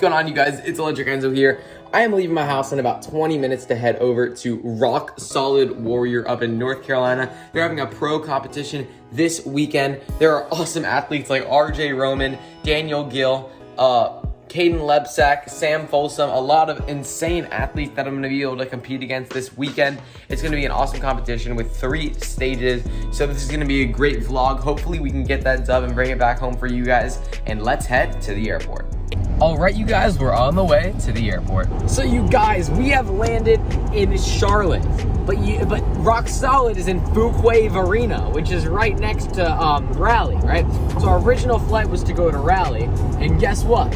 going on, you guys? It's Electric Enzo here. I am leaving my house in about 20 minutes to head over to Rock Solid Warrior up in North Carolina. They're having a pro competition this weekend. There are awesome athletes like RJ Roman, Daniel Gil, Caden Lebsack, Sam Folsom, a lot of insane athletes that I'm going to be able to compete against this weekend. It's going to be an awesome competition with 3 stages, so this is going to be a great vlog. Hopefully we can get that dub and bring it back home for you guys, and let's head to the airport. All right, you guys, we're on the way to the airport. So you guys, we have landed in Charlotte, but Rock Solid is in Fuquay Arena, which is right next to Raleigh, right? So our original flight was to go to Raleigh, and guess what?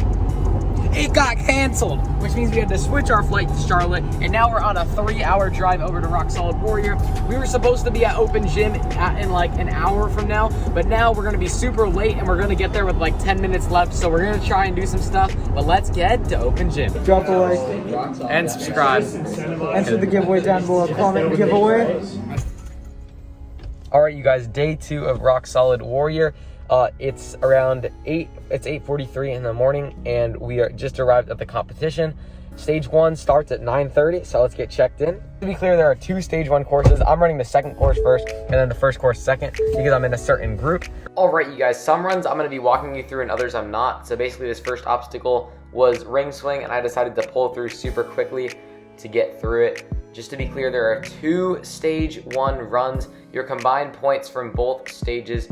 It got canceled, which means we had to switch our flight to Charlotte, and now we're on a 3-hour drive over to Rock Solid Warrior. We were supposed to be at Open Gym in like an hour from now, but now we're gonna be super late and we're gonna get there with like 10 minutes left, so we're gonna try and do some stuff, but let's get to Open Gym. Drop a like and subscribe. Enter the giveaway down below, comment the giveaway. All right, you guys, day 2 of Rock Solid Warrior. It's around 8:43 in the morning, and we are just arrived at the competition. Stage 1 starts at 9:30, so let's get checked in. To be clear, there are 2 stage 1 courses. I'm running the second course first, and then the first course second, because I'm in a certain group. All right, you guys, some runs I'm gonna be walking you through and others I'm not. So basically this first obstacle was ring swing, and I decided to pull through super quickly to get through it. Just to be clear, there are 2 stage 1 runs. Your combined points from both stages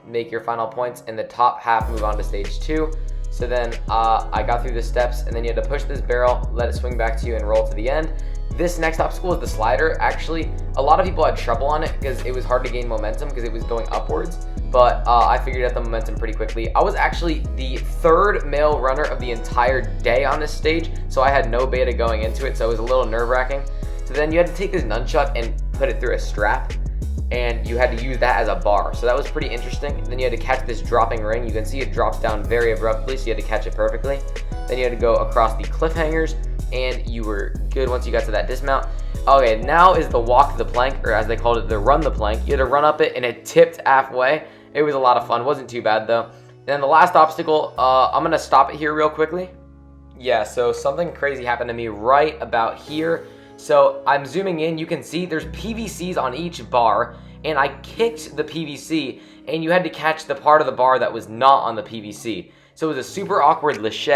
make your final points, and the top half move on to stage 2. So then I got through the steps, and then you had to push this barrel, let it swing back to you, and roll to the end. This next obstacle is the slider. Actually, a lot of people had trouble on it because it was hard to gain momentum because it was going upwards, but I figured out the momentum pretty quickly. I was actually the 3rd male runner of the entire day on this stage, so I had no beta going into it, so it was a little nerve-wracking. So then you had to take this nunchuck and put it through a strap, and you had to use that as a bar. So that was pretty interesting. Then you had to catch this dropping ring. You can see it drops down very abruptly, so you had to catch it perfectly. Then you had to go across the cliffhangers, and you were good once you got to that dismount. Okay, now is the walk the plank, or as they called it, the run the plank. You had to run up it, and it tipped halfway. It was a lot of fun. Wasn't too bad, though. And then the last obstacle, I'm going to stop it here real quickly. Yeah, so something crazy happened to me right about here. So I'm zooming in, you can see there's PVCs on each bar, and I kicked the PVC, and you had to catch the part of the bar that was not on the PVC. So it was a super awkward lache,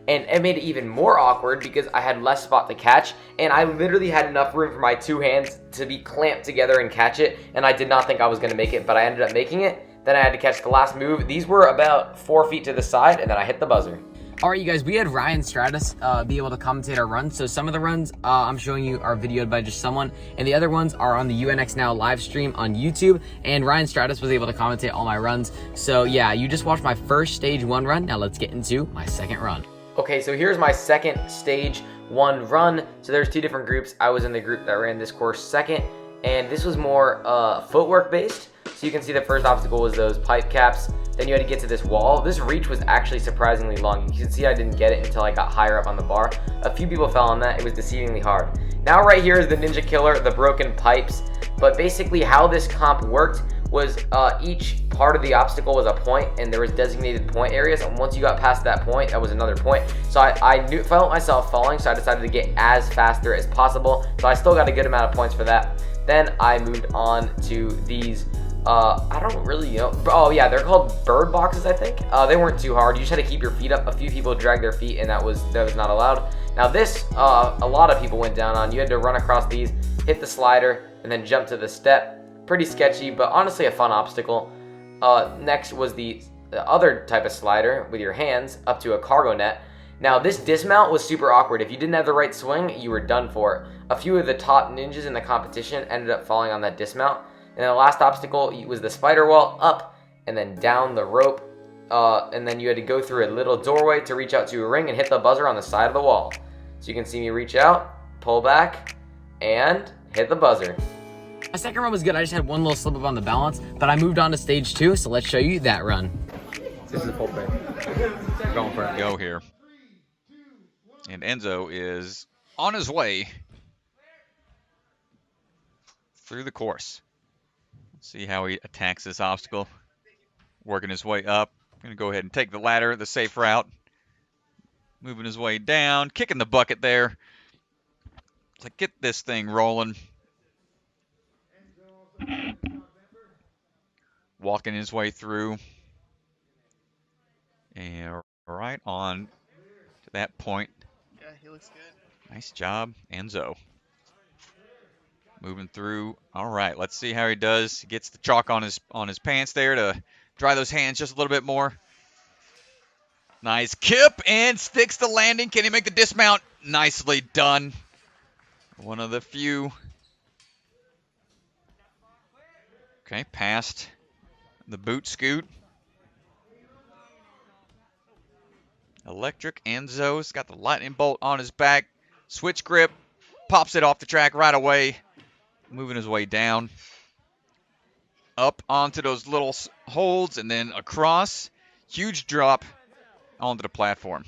and it made it even more awkward because I had less spot to catch, and I literally had enough room for my 2 hands to be clamped together and catch it, and I did not think I was going to make it, but I ended up making it. Then I had to catch the last move. These were about 4 feet to the side, and then I hit the buzzer. All right, you guys, we had Ryan Stratis be able to commentate our runs. So some of the runs I'm showing you are videoed by just someone, and the other ones are on the UNX Now live stream on YouTube, and Ryan Stratis was able to commentate all my runs. So yeah, you just watched my first stage 1 run. Now let's get into my second run. Okay, so here's my second stage 1 run. So there's 2 different groups. I was in the group that ran this course second, and this was more footwork based. So you can see the first obstacle was those pipe caps. Then you had to get to this wall. This reach was actually surprisingly long. You can see I didn't get it until I got higher up on the bar. A few people fell on that. It was deceivingly hard. Now right here is the Ninja Killer, the broken pipes. But basically how this comp worked was each part of the obstacle was a point, and there was designated point areas, and once you got past that point, that was another point. So I felt myself falling, so I decided to get as faster as possible. So I still got a good amount of points for that. Then I moved on to these I don't really know. Oh yeah, they're called bird boxes, I think. They weren't too hard. You just had to keep your feet up. A few people dragged their feet, and that was not allowed. Now this, a lot of people went down on. You had to run across these, hit the slider, and then jump to the step. Pretty sketchy, but honestly a fun obstacle. Next was the other type of slider with your hands up to a cargo net. Now this dismount was super awkward. If you didn't have the right swing, you were done for. A few of the top ninjas in the competition ended up falling on that dismount. And then the last obstacle was the spider wall, up and then down the rope. And then you had to go through a little doorway to reach out to a ring and hit the buzzer on the side of the wall. So you can see me reach out, pull back, and hit the buzzer. My second run was good. I just had one little slip up on the balance, but I moved on to stage 2, so let's show you that run. This is full play. Going for a go here. And Enzo is on his way through the course. See how he attacks this obstacle. Working his way up. Going to go ahead and take the ladder, the safe route. Moving his way down, kicking the bucket there. It's like, get this thing rolling. Walking his way through. And right on to that point. Yeah, he looks good. Nice job, Enzo. Moving through. All right, let's see how he does. He gets the chalk on his pants there to dry those hands just a little bit more. Nice kip and sticks the landing. Can he make the dismount? Nicely done. One of the few. Okay, past the boot scoot. Electric Enzo's got the lightning bolt on his back. Switch grip. Pops it off the track right away. Moving his way down. Up onto those little holds and then across. Huge drop onto the platform.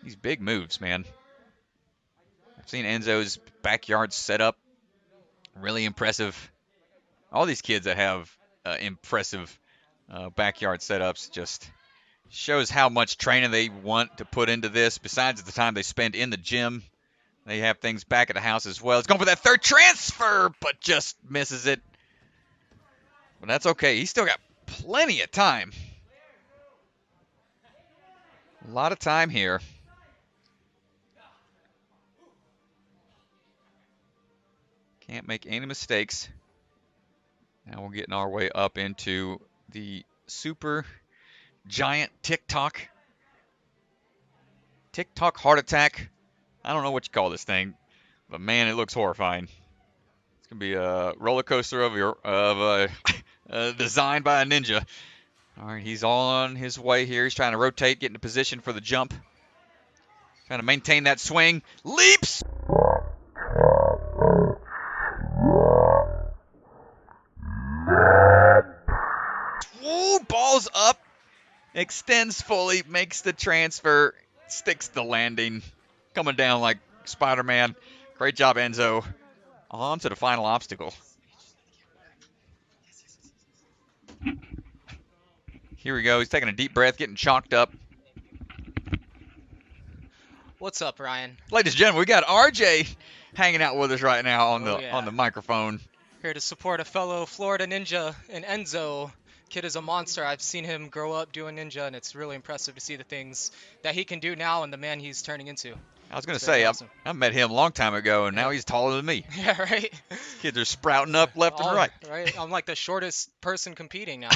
These big moves, man. I've seen Enzo's backyard setup. Really impressive. All these kids that have impressive backyard setups just shows how much training they want to put into this. Besides the time they spend in the gym, they have things back at the house as well. It's going for that third transfer, but just misses it. But that's okay. He's still got plenty of time. A lot of time here. Can't make any mistakes. Now we're getting our way up into the super giant TikTok heart attack. I don't know what you call this thing, but man, it looks horrifying. It's gonna be a roller coaster designed by a ninja. All right, he's on his way here. He's trying to rotate, get into position for the jump. Trying to maintain that swing. Leaps! Ooh, balls up. Extends fully, makes the transfer, sticks the landing. Coming down like Spider-Man. Great job, Enzo. On to the final obstacle. Here we go. He's taking a deep breath, getting chalked up. What's up, Ryan? Ladies and gentlemen, we got RJ hanging out with us right now on the microphone. Here to support a fellow Florida ninja, and Enzo. Kid is a monster. I've seen him grow up doing ninja, and it's really impressive to see the things that he can do now and the man he's turning into. I was going to say, awesome. I met him a long time ago, and now he's taller than me. Yeah, right? Kids are sprouting up left and right. Right? I'm like the shortest person competing now.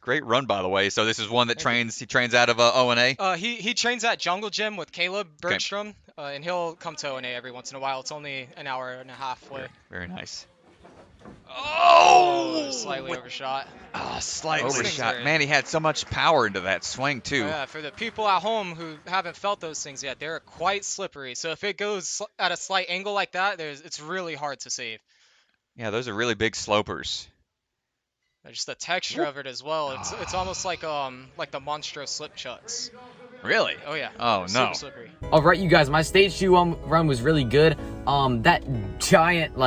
Great run, by the way. So this is one that he trains out of O&A? He trains at Jungle Gym with Caleb Bergstrom, and he'll come to O&A every once in a while. It's only an hour and a half away. Very nice. Oh! Slightly overshot. Oh, slight overshot. Man, he had so much power into that swing, too. Yeah, for the people at home who haven't felt those things yet, they're quite slippery. So if it goes at a slight angle like that, it's really hard to save. Yeah, those are really big slopers. Just the texture of it as well. It's almost like the Monstro slip chucks. Really? Oh yeah. Oh no. Super slippery. All right, you guys, my stage 2 run was really good. That giant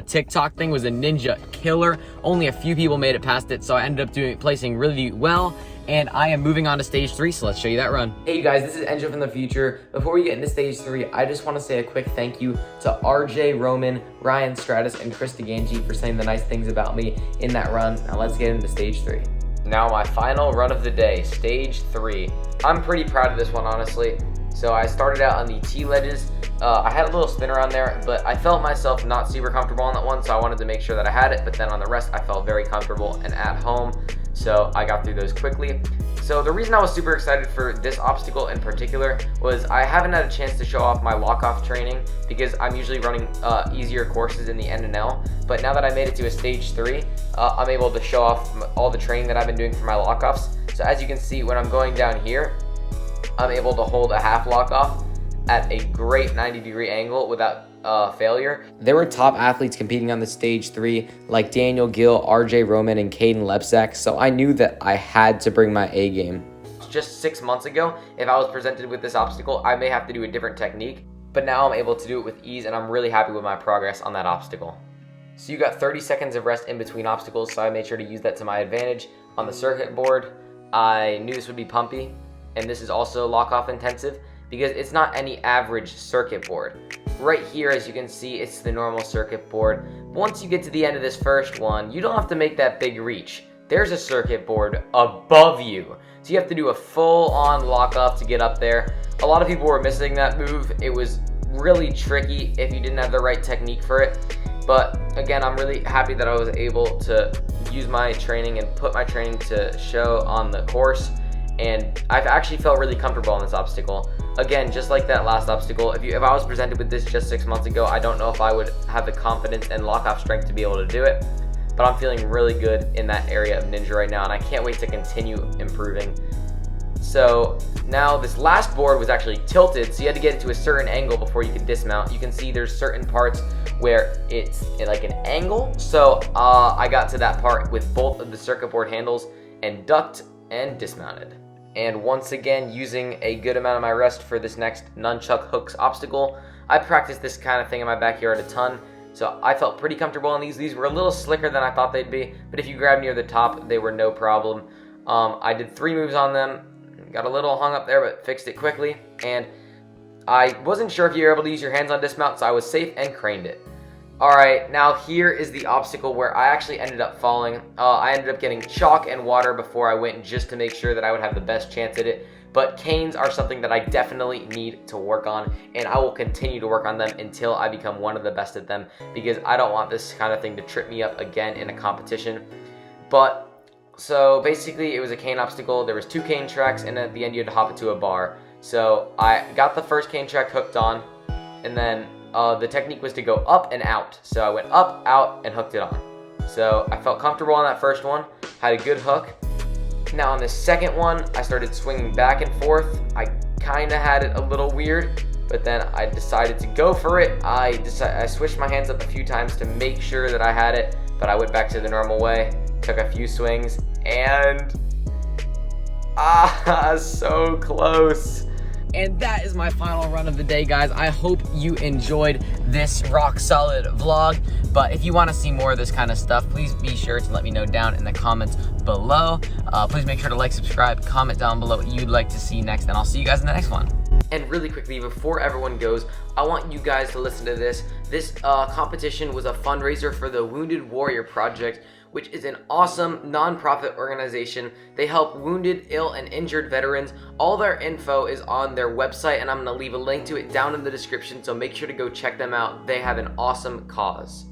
TikTok thing was a ninja killer. Only a few people made it past it, so I ended up placing really well. And I am moving on to stage 3, so let's show you that run. Hey you guys, this is Enjo from the future. Before we get into stage 3, I just want to say a quick thank you to RJ Roman, Ryan Stratis, and Krista Ganji for saying the nice things about me in that run. Now let's get into stage 3. Now my final run of the day, stage 3. I'm pretty proud of this one, honestly. So I started out on the T-ledges. I had a little spin around there, but I felt myself not super comfortable on that one, so I wanted to make sure that I had it, but then on the rest, I felt very comfortable and at home, so I got through those quickly. So the reason I was super excited for this obstacle in particular was I haven't had a chance to show off my lock-off training because I'm usually running easier courses in the N&L, but now that I made it to a stage 3, I'm able to show off all the training that I've been doing for my lock-offs. So as you can see, when I'm going down here, I'm able to hold a half lock-off at a great 90-degree angle without failure. There were top athletes competing on the stage 3 like Daniel Gil, RJ Roman, and Caden Lepzak, so I knew that I had to bring my A game. Just 6 months ago, if I was presented with this obstacle, I may have to do a different technique, but now I'm able to do it with ease, and I'm really happy with my progress on that obstacle. So you got 30 seconds of rest in between obstacles, so I made sure to use that to my advantage on the circuit board. I knew this would be pumpy, and this is also lock-off intensive because it's not any average circuit board. Right here, as you can see, it's the normal circuit board. Once you get to the end of this first one, you don't have to make that big reach. There's a circuit board above you, so you have to do a full-on lock-off to get up there. A lot of people were missing that move. It was really tricky if you didn't have the right technique for it. But again, I'm really happy that I was able to use my training and put my training to show on the course. And I've actually felt really comfortable on this obstacle. Again, just like that last obstacle, if I was presented with this just 6 months ago, I don't know if I would have the confidence and lock-off strength to be able to do it. But I'm feeling really good in that area of ninja right now, and I can't wait to continue improving. So now this last board was actually tilted, so you had to get it to a certain angle before you could dismount. You can see there's certain parts where it's like an angle. So I got to that part with both of the circuit board handles and ducked and dismounted. And once again, using a good amount of my rest for this next nunchuck hooks obstacle, I practiced this kind of thing in my backyard a ton. So I felt pretty comfortable on these. These were a little slicker than I thought they'd be, but if you grab near the top, they were no problem. I did 3 moves on them, got a little hung up there, but fixed it quickly. And I wasn't sure if you were able to use your hands on dismount, so I was safe and craned it. Alright, now here is the obstacle where I actually ended up falling. I ended up getting chalk and water before I went just to make sure that I would have the best chance at it. But canes are something that I definitely need to work on, and I will continue to work on them until I become one of the best at them, because I don't want this kind of thing to trip me up again in a competition. But, so basically it was a cane obstacle. There was 2 cane tracks, and at the end you had to hop it to a bar. So I got the first cane track hooked on, and then the technique was to go up and out. So I went up, out, and hooked it on. So I felt comfortable on that first one, had a good hook. Now on the second one, I started swinging back and forth. I kind of had it a little weird, but then I decided to go for it. I switched my hands up a few times to make sure that I had it, but I went back to the normal way, took a few swings, and so close. And that is my final run of the day, guys. I hope you enjoyed this rock solid vlog. But if you want to see more of this kind of stuff, please be sure to let me know down in the comments below. Please make sure to like, subscribe, comment down below what you'd like to see next, and I'll see you guys in the next one. And really quickly, before everyone goes, I want you guys to listen to this. This competition was a fundraiser for the Wounded Warrior Project, which is an awesome nonprofit organization. They help wounded, ill, and injured veterans. All their info is on their website, and I'm gonna leave a link to it down in the description, so make sure to go check them out. They have an awesome cause.